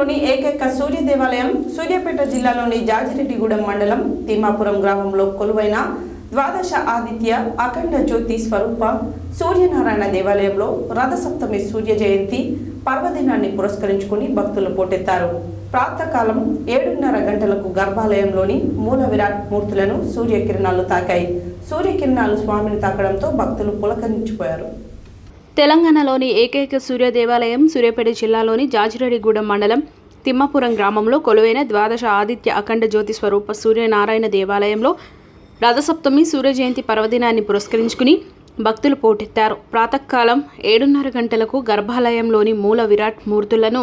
తెలంగాణలోని ఏకైక సూర్య దేవాలయం సూర్యాపేట జిల్లాలోని జాజిరెడ్డిగూడెం మండలం తిమ్మాపురం గ్రామంలో కొలువైన ద్వాదశ ఆదిత్య అఖండ జ్యోతి స్వరూప సూర్యనారాయణ దేవాలయంలో రథసప్తమి సూర్య జయంతి పర్వదినాన్ని పురస్కరించుకుని భక్తులు పోటెత్తారు. ప్రాతకాలం 7:30 గంటలకు గర్భాలయంలోని మూల విరాట్ మూర్తులను సూర్యకిరణాలు తాకాయి. సూర్యకిరణాలు స్వామిని తాకడంతో భక్తులు పులకరించిపోయారు. తెలంగాణలోని ఏకైక సూర్య దేవాలయం సూర్యాపేట జిల్లాలోని జాజిరెడ్డిగూడెం మండలం తిమ్మాపురం గ్రామంలో కొలువైన ద్వాదశ ఆదిత్య అఖండ జ్యోతి స్వరూప సూర్యనారాయణ దేవాలయంలో రథసప్తమి సూర్య జయంతి పర్వదినాన్ని పురస్కరించుకుని భక్తులు పోటెత్తారు. ప్రాతకాలం 7:30 గంటలకు గర్భాలయంలోని మూల విరాట్ మూర్తులను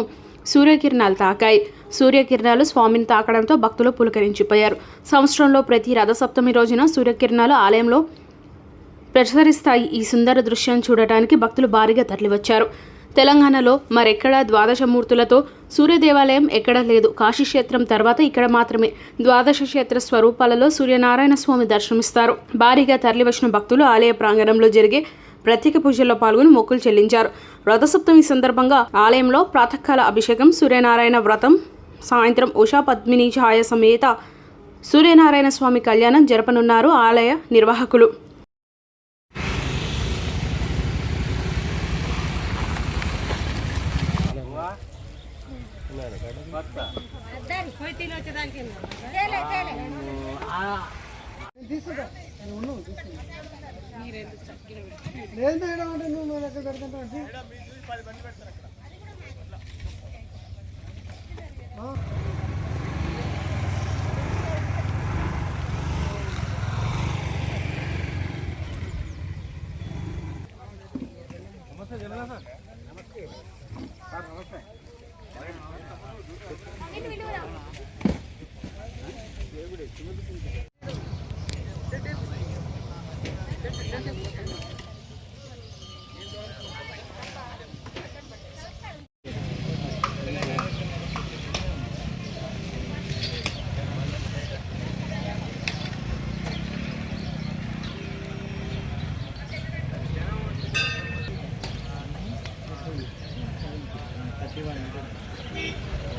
సూర్యకిరణాలు తాకాయి. సూర్యకిరణాలు స్వామిని తాకడంతో భక్తులు పులకరించిపోయారు. సంవత్సరంలో ప్రతి రథసప్తమి రోజున సూర్యకిరణాలు ఆలయంలో ప్రసరిస్తాయి. ఈ సుందర దృశ్యాన్ని చూడటానికి భక్తులు భారీగా తరలివచ్చారు. తెలంగాణలో మరెక్కడా ద్వాదశ మూర్తులతో సూర్య దేవాలయం ఎక్కడా లేదు. కాశీక్షేత్రం తర్వాత ఇక్కడ మాత్రమే ద్వాదశ క్షేత్ర స్వరూపాలలో సూర్యనారాయణ స్వామి దర్శనమిస్తారు. భారీగా తరలివచ్చిన భక్తులు ఆలయ ప్రాంగణంలో జరిగే ప్రత్యేక పూజల్లో పాల్గొని మొక్కులు చెల్లించారు. రథసప్తమి సందర్భంగా ఆలయంలో ప్రాతకాల అభిషేకం, సూర్యనారాయణ వ్రతం, సాయంత్రం ఉషా పద్మిని ఛాయ సమేత సూర్యనారాయణ స్వామి కళ్యాణం జరపనున్నారు ఆలయ నిర్వాహకులు. Asyik